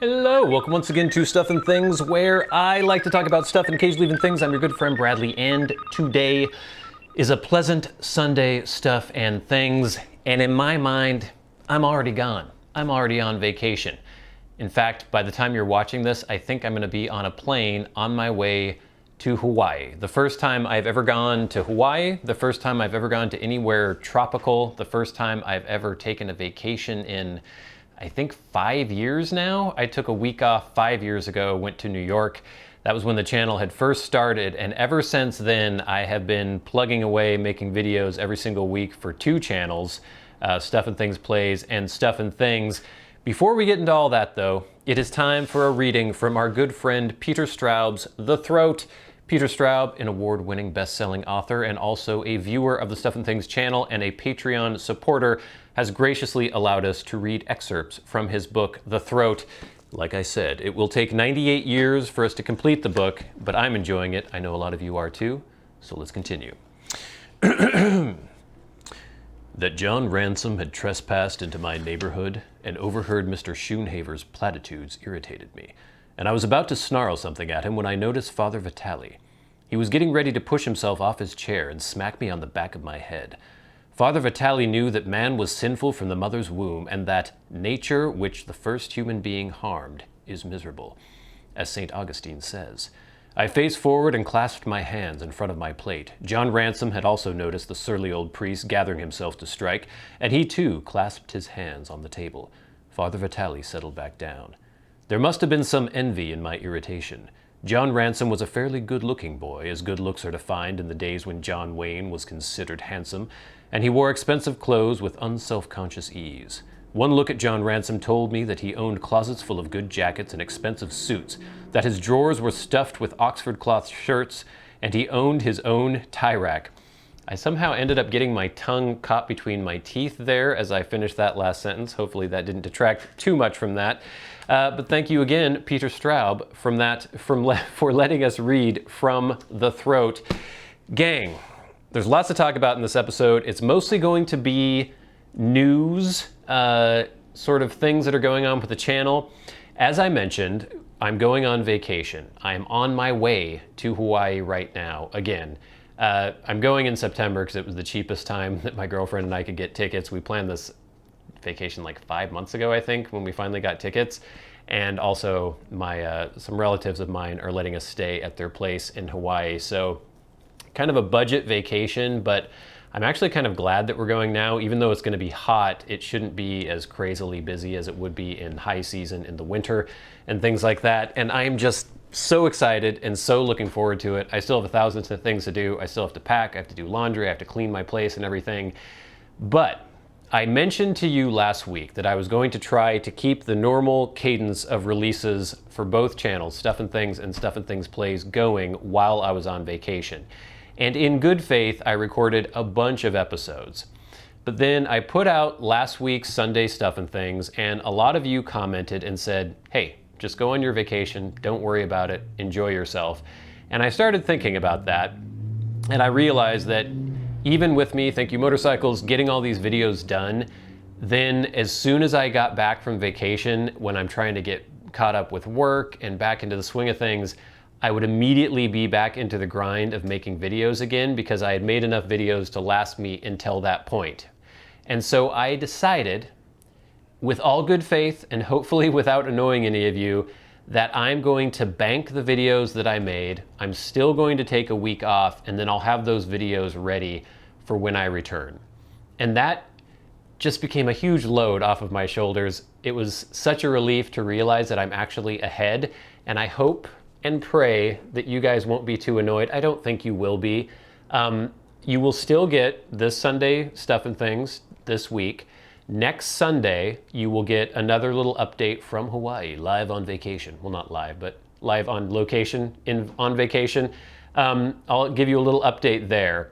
Hello, welcome once again to Stuff and Things, where I like to talk about stuff and occasionally even things. I'm your good friend Bradley, and today is a pleasant Sunday Stuff and Things, and in my mind, I'm already gone. I'm already on vacation. In fact, by the time you're watching this, I think I'm going to be on a plane on my way to Hawaii. The first time I've ever gone to Hawaii, the first time I've ever gone to anywhere tropical, the first time I've ever taken a vacation in, I think, 5 years now. I took a week off 5 years ago, went to New York. That was when the channel had first started, and ever since then I have been plugging away, making videos every single week for two channels, Stuff and Things Plays and Stuff and Things. Before we get into all that though, it is time for a reading from our good friend Peter Straub's The Throat. Peter Straub, an award-winning best-selling author and also a viewer of the Stuff and Things channel and a Patreon supporter, has graciously allowed us to read excerpts from his book, The Throat. Like I said, it will take 98 years for us to complete the book, but I'm enjoying it. I know a lot of you are too, so let's continue. That John Ransom had trespassed into my neighborhood and overheard Mr. Schoonhaver's platitudes irritated me, and I was about to snarl something at him when I noticed Father Vitali. He was getting ready to push himself off his chair and smack me on the back of my head. Father Vitali knew that man was sinful from the mother's womb, and that nature which the first human being harmed is miserable, as St. Augustine says. I faced forward and clasped my hands in front of my plate. John Ransom had also noticed the surly old priest gathering himself to strike, and he too clasped his hands on the table. Father Vitali settled back down. There must have been some envy in my irritation. John Ransom was a fairly good-looking boy, as good looks are defined in the days when John Wayne was considered handsome, and he wore expensive clothes with unself-conscious ease. One look at John Ransom told me that he owned closets full of good jackets and expensive suits, that his drawers were stuffed with Oxford cloth shirts, and he owned his own tie rack. I somehow ended up getting my tongue caught between my teeth there as I finished that last sentence. Hopefully that didn't detract too much from that. But thank you again, Peter Straub, for letting us read from The Throat. Gang, there's lots to talk about in this episode. It's mostly going to be news, sort of things that are going on with the channel. As I mentioned, I'm going on vacation. I'm on my way to Hawaii right now, again. I'm going in September because it was the cheapest time that my girlfriend and I could get tickets. We planned this vacation like 5 months ago, I think, when we finally got tickets. And also my some relatives of mine are letting us stay at their place in Hawaii. So kind of a budget vacation, but I'm actually kind of glad that we're going now. Even though it's going to be hot, it shouldn't be as crazily busy as it would be in high season in the winter and things like that. And I'm just so excited and so looking forward to it. I still have 1,000 things to do. I still have to pack, I have to do laundry, I have to clean my place and everything. But I mentioned to you last week that I was going to try to keep the normal cadence of releases for both channels, Stuff and Things and Stuff and Things Plays, going while I was on vacation. And in good faith, I recorded a bunch of episodes. But then I put out last week's Sunday Stuff and Things, and a lot of you commented and said, hey, just go on your vacation, don't worry about it, enjoy yourself. And I started thinking about that, and I realized that even with me, thank you motorcycles, getting all these videos done, then as soon as I got back from vacation, when I'm trying to get caught up with work and back into the swing of things, I would immediately be back into the grind of making videos again because I had made enough videos to last me until that point. And so I decided, with all good faith and hopefully without annoying any of you, that I'm going to bank the videos that I made. I'm still going to take a week off, and then I'll have those videos ready for when I return. And that just became a huge load off of my shoulders. It was such a relief to realize that I'm actually ahead, and I hope and pray that you guys won't be too annoyed. I don't think you will be. You will still get this Sunday Stuff and Things this week. Next Sunday, you will get another little update from Hawaii, live on vacation. Well, not live, but live on location, on vacation. I'll give you a little update there.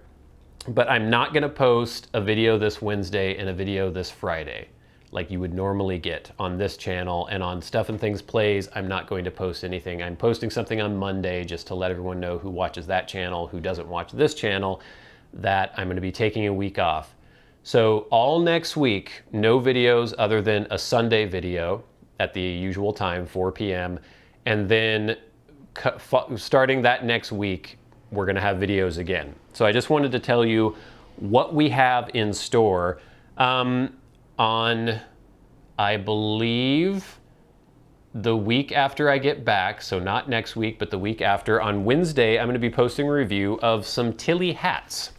But I'm not gonna post a video this Wednesday and a video this Friday, like you would normally get on this channel. And on Stuff and Things Plays, I'm not going to post anything. I'm posting something on Monday just to let everyone know who watches that channel, who doesn't watch this channel, that I'm gonna be taking a week off. So all next week, no videos other than a Sunday video. at the usual time, 4 p.m. And then starting that next week, we're gonna have videos again. So I just wanted to tell you what we have in store on, I believe, the week after I get back, so not next week, but the week after. On Wednesday, I'm gonna be posting a review of some Tilly hats.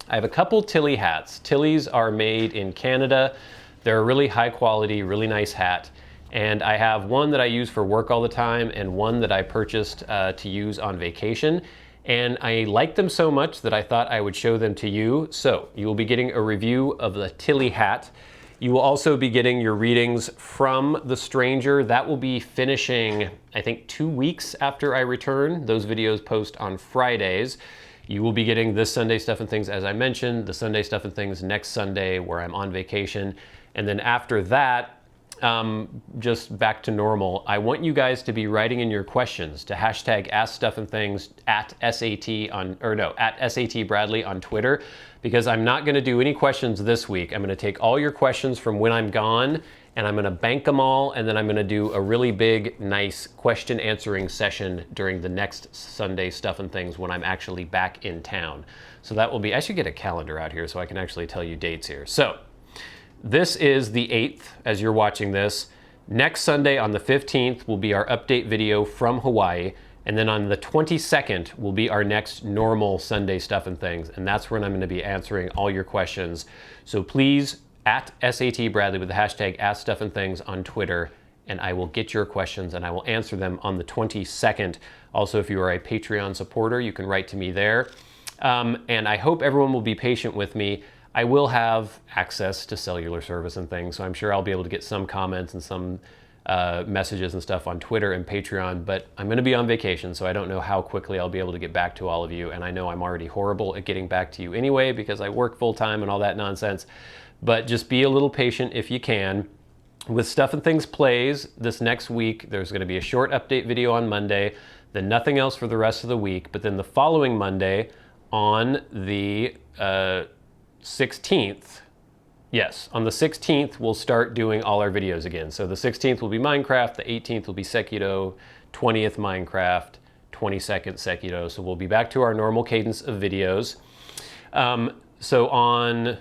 I have a couple Tilly hats. Tillys are made in Canada. They're a really high quality, really nice hat. And I have one that I use for work all the time and one that I purchased to use on vacation. And I like them so much that I thought I would show them to you. So you will be getting a review of the Tilly hat. You will also be getting your readings from The Stranger. That will be finishing, I think, 2 weeks after I return. Those videos post on Fridays. You will be getting this Sunday Stuff and Things, as I mentioned, the Sunday Stuff and Things next Sunday where I'm on vacation. And then after that, just back to normal. I want you guys to be writing in your questions to hashtag askstuffandthings at SAT Bradley on Twitter, because I'm not going to do any questions this week. I'm going to take all your questions from when I'm gone and I'm going to bank them all, and then I'm going to do a really big, nice question answering session during the next Sunday Stuff and Things when I'm actually back in town. So that will be, I should get a calendar out here so I can actually tell you dates here. So this is the 8th as you're watching this. Next Sunday on the 15th will be our update video from Hawaii. And then on the 22nd will be our next normal Sunday Stuff and Things. And that's when I'm going to be answering all your questions. So please, at SAT Bradley with the hashtag askstuffandthings on Twitter, and I will get your questions and I will answer them on the 22nd. Also, if you are a Patreon supporter, you can write to me there. And I hope everyone will be patient with me. I will have access to cellular service and things, so I'm sure I'll be able to get some comments and some messages and stuff on Twitter and Patreon, but I'm going to be on vacation, so I don't know how quickly I'll be able to get back to all of you, and I know I'm already horrible at getting back to you anyway because I work full-time and all that nonsense, but just be a little patient if you can. With Stuff and Things Plays this next week, there's going to be a short update video on Monday, then nothing else for the rest of the week, but then the following Monday on the 16th, yes, on the 16th, we'll start doing all our videos again. So the 16th will be Minecraft, the 18th will be Sekido, 20th Minecraft, 22nd Sekido. So we'll be back to our normal cadence of videos. So on,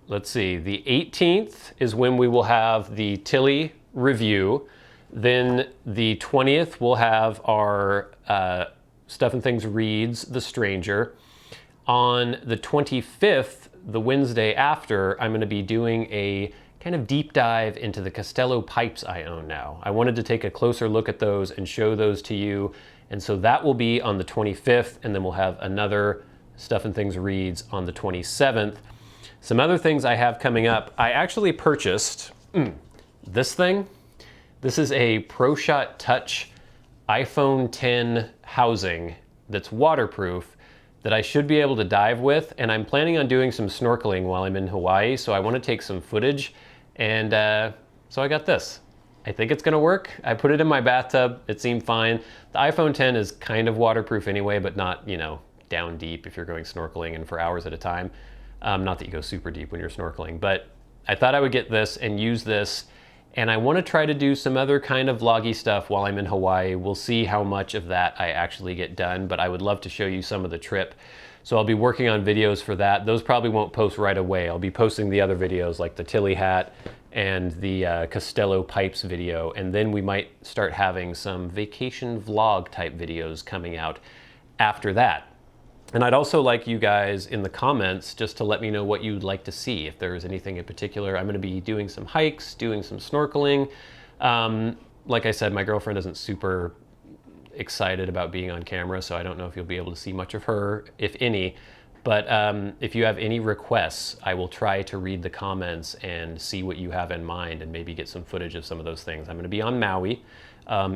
let's see, the 18th is when we will have the Tilly review. Then the 20th, we'll have our Stuff and Things Reads The Stranger. On the 25th, the Wednesday after, I'm going to be doing a kind of deep dive into the Castello pipes I own now. I wanted to take a closer look at those and show those to you. And so that will be on the 25th, and then we'll have another Stuff and Things Reads on the 27th. Some other things I have coming up. I actually purchased this thing. This is a ProShot Touch iPhone 10 housing that's waterproof that I should be able to dive with, and I'm planning on doing some snorkeling while I'm in Hawaii, so I want to take some footage, and so I got this. I think it's going to work. I put it in my bathtub. It seemed fine. The iPhone 10 is kind of waterproof anyway, but not, you know, down deep if you're going snorkeling and for hours at a time. Not that you go super deep when you're snorkeling, but I thought I would get this and use this, and I want to try to do some other kind of vloggy stuff while I'm in Hawaii. We'll see how much of that I actually get done, but I would love to show you some of the trip. So I'll be working on videos for that. Those probably won't post right away. I'll be posting the other videos like the Tilly hat and the Castello pipes video, and then we might start having some vacation vlog type videos coming out after that. And I'd also like you guys in the comments just to let me know what you'd like to see. If there's anything in particular, I'm going to be doing some hikes, doing some snorkeling. Like I said, my girlfriend isn't super excited about being on camera, so I don't know if you'll be able to see much of her, if any. But if you have any requests, I will try to read the comments and see what you have in mind and maybe get some footage of some of those things. I'm going to be on Maui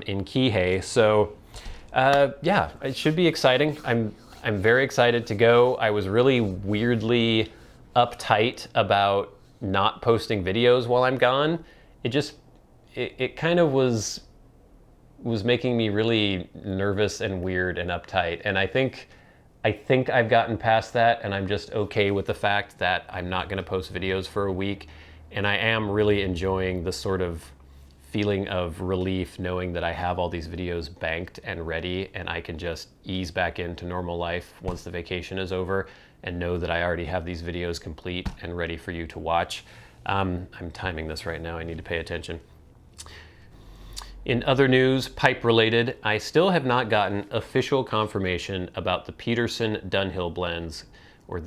in Kihei, so yeah, it should be exciting. I'm very excited to go. I was really weirdly uptight about not posting videos while I'm gone. It kind of was making me really nervous and weird and uptight. And I think I've gotten past that, and I'm just okay with the fact that I'm not going to post videos for a week. And I am really enjoying the sort of feeling of relief knowing that I have all these videos banked and ready, and I can just ease back into normal life once the vacation is over and know that I already have these videos complete and ready for you to watch. I'm timing this right now, I need to pay attention. In other news, pipe related, I still have not gotten official confirmation about the Peterson Dunhill blends, or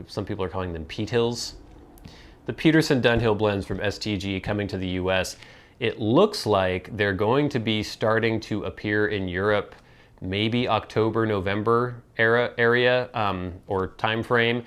some people are calling them Pete Hills. The Peterson Dunhill blends from STG coming to the US. It looks like they're going to be starting to appear in Europe, maybe October, November area or time frame.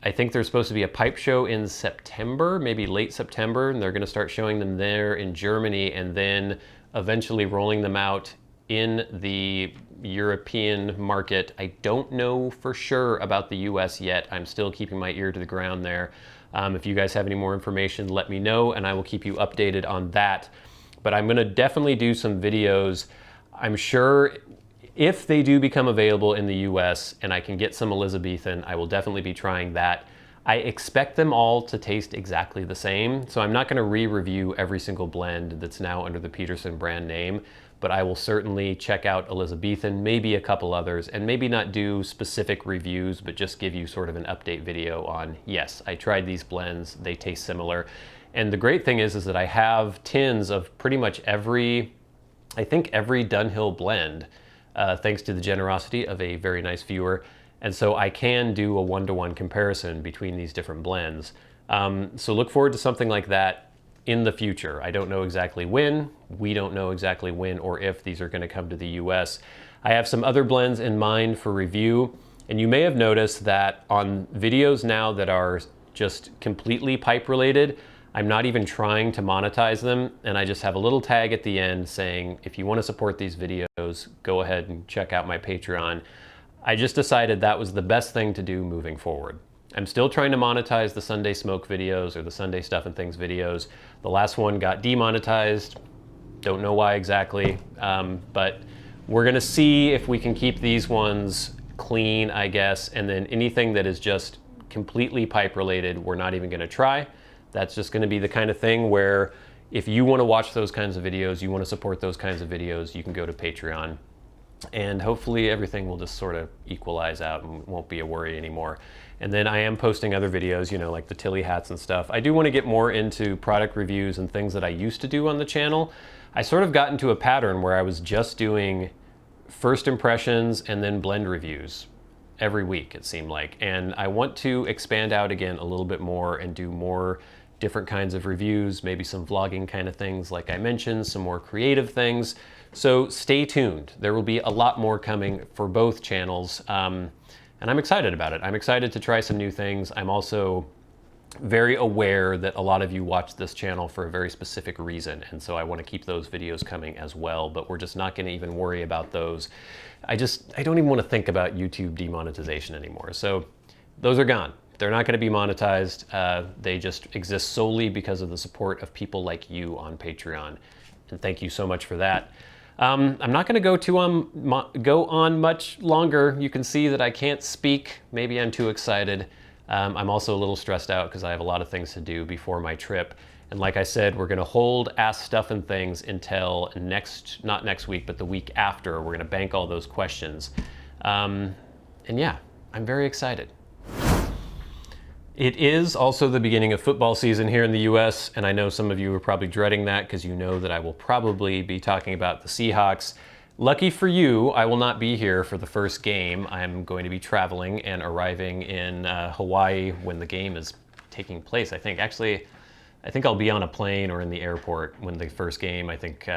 I think there's supposed to be a pipe show in September, maybe late September, and they're going to start showing them there in Germany and then eventually rolling them out in the European market. I don't know for sure about the US yet. I'm still keeping my ear to the ground there. If you guys have any more information, let me know and I will keep you updated on that. But I'm gonna definitely do some videos. I'm sure if they do become available in the US and I can get some Elizabethan, I will definitely be trying that. I expect them all to taste exactly the same, so I'm not gonna re-review every single blend that's now under the Peterson brand name, but I will certainly check out Elizabethan, maybe a couple others, and maybe not do specific reviews, but just give you sort of an update video on, yes, I tried these blends, they taste similar. And the great thing is that I have tins of pretty much every Dunhill blend, thanks to the generosity of a very nice viewer. And so I can do a one-to-one comparison between these different blends. So look forward to something like that in the future. I don't know exactly when, we don't know exactly when or if these are gonna come to the US. I have some other blends in mind for review, and you may have noticed that on videos now that are just completely pipe related, I'm not even trying to monetize them, and I just have a little tag at the end saying, if you wanna support these videos, go ahead and check out my Patreon. I just decided that was the best thing to do moving forward. I'm still trying to monetize the Sunday Smoke videos or the Sunday Stuff and Things videos. The last one got demonetized. Don't know why exactly, but we're gonna see if we can keep these ones clean, I guess, and then anything that is just completely pipe related, we're not even gonna try. That's just gonna be the kind of thing where if you wanna watch those kinds of videos, you wanna support those kinds of videos, you can go to Patreon. And hopefully everything will just sort of equalize out and won't be a worry anymore. And then I am posting other videos, you know, like the Tilly hats and stuff. I do want to get more into product reviews and things that I used to do on the channel. I sort of got into a pattern where I was just doing first impressions and then blend reviews every week, it seemed like. And I want to expand out again a little bit more and do more different kinds of reviews, maybe some vlogging kind of things like I mentioned, some more creative things. So stay tuned. There will be a lot more coming for both channels. And I'm excited about it. I'm excited to try some new things. I'm also very aware that a lot of you watch this channel for a very specific reason, and so I want to keep those videos coming as well, but we're just not going to even worry about those. I don't even want to think about YouTube demonetization anymore. So those are gone. They're not going to be monetized. They just exist solely because of the support of people like you on Patreon, and thank you so much for that. I'm not going to go on much longer. You can see that I can't speak. Maybe I'm too excited. I'm also a little stressed out because I have a lot of things to do before my trip. And like I said, we're going to hold Ask Stuff and Things until not next week, but the week after. We're going to bank all those questions. And yeah, I'm very excited. It is also the beginning of football season here in the US, and I know some of you are probably dreading that because you know that I will probably be talking about the Seahawks. Lucky for you, I will not be here for the first game. I'm going to be traveling and arriving in Hawaii when the game is taking place. I think I'll be on a plane or in the airport when the first game, I think,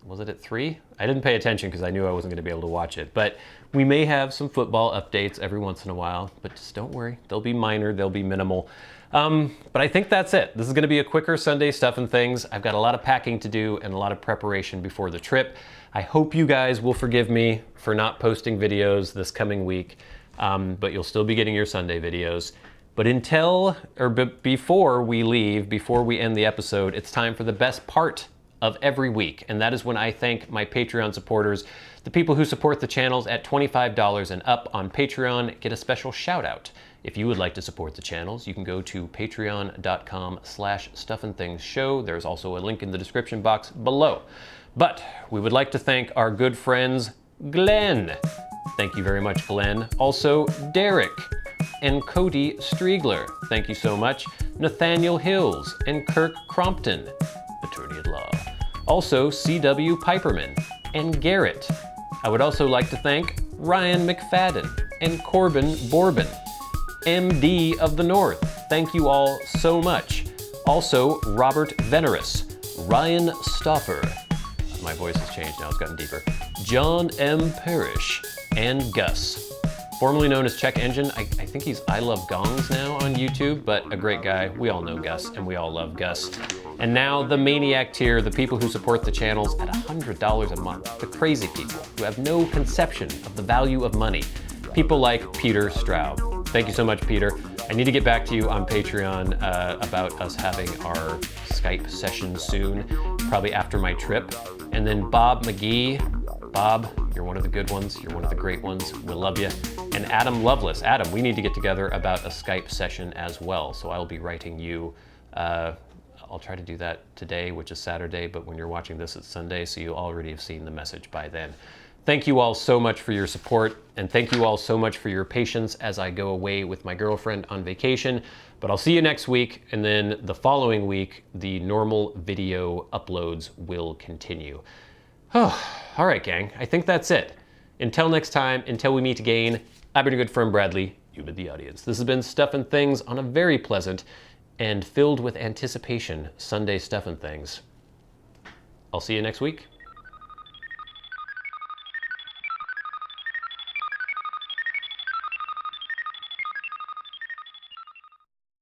was it at 3? I didn't pay attention because I knew I wasn't going to be able to watch it. But we may have some football updates every once in a while, but just don't worry. They'll be minor, they'll be minimal. But I think that's it. This is going to be a quicker Sunday Stuff and Things. I've got a lot of packing to do and a lot of preparation before the trip. I hope you guys will forgive me for not posting videos this coming week, but you'll still be getting your Sunday videos. But before we leave, before we end the episode, it's time for the best part of every week, and that is when I thank my Patreon supporters. The people who support the channels at $25 and up on Patreon get a special shout out If you would like to support the channels, you can go to patreon.com/StuffandThingsShow. There's also a link in the description box below. But we would like to thank our good friends, Glenn. Thank you very much, Glenn. Also, Derek and Cody Striegler. Thank you so much. Nathaniel Hills and Kirk Crompton, attorney at law. Also, C.W. Piperman and Garret. I would also like to thank Ryan McFadin and corbynborbyn, MDoftheNorth. Thank you all so much. Also, Robert Venerus, Ryan Stauffer. My voice has changed now, it's gotten deeper. John M. Parrish, and Gus. Formerly known as Check Engine, I think he's I Love Gongs now on YouTube, but a great guy. We all know Gus, and we all love Gus. And now the Maniac tier, the people who support the channels at $100 a month. The crazy people who have no conception of the value of money. People like Peter Straub. Thank you so much, Peter. I need to get back to you on Patreon about us having our Skype session soon, probably after my trip. And then Bob Magee. Bob, you're one of the good ones. You're one of the great ones. We love you. And Adam Loveless. Adam, we need to get together about a Skype session as well. So I'll be writing you. I'll try to do that today, which is Saturday, but when you're watching this, it's Sunday, so you already have seen the message by then. Thank you all so much for your support, and thank you all so much for your patience as I go away with my girlfriend on vacation. But I'll see you next week, and then the following week, the normal video uploads will continue. Oh, all right, gang, I think that's it. Until next time, until we meet again, I've been your good friend Bradley, you've been the audience. This has been Stuff and Things on a very pleasant and filled with anticipation Sunday Stuff and Things. I'll see you next week.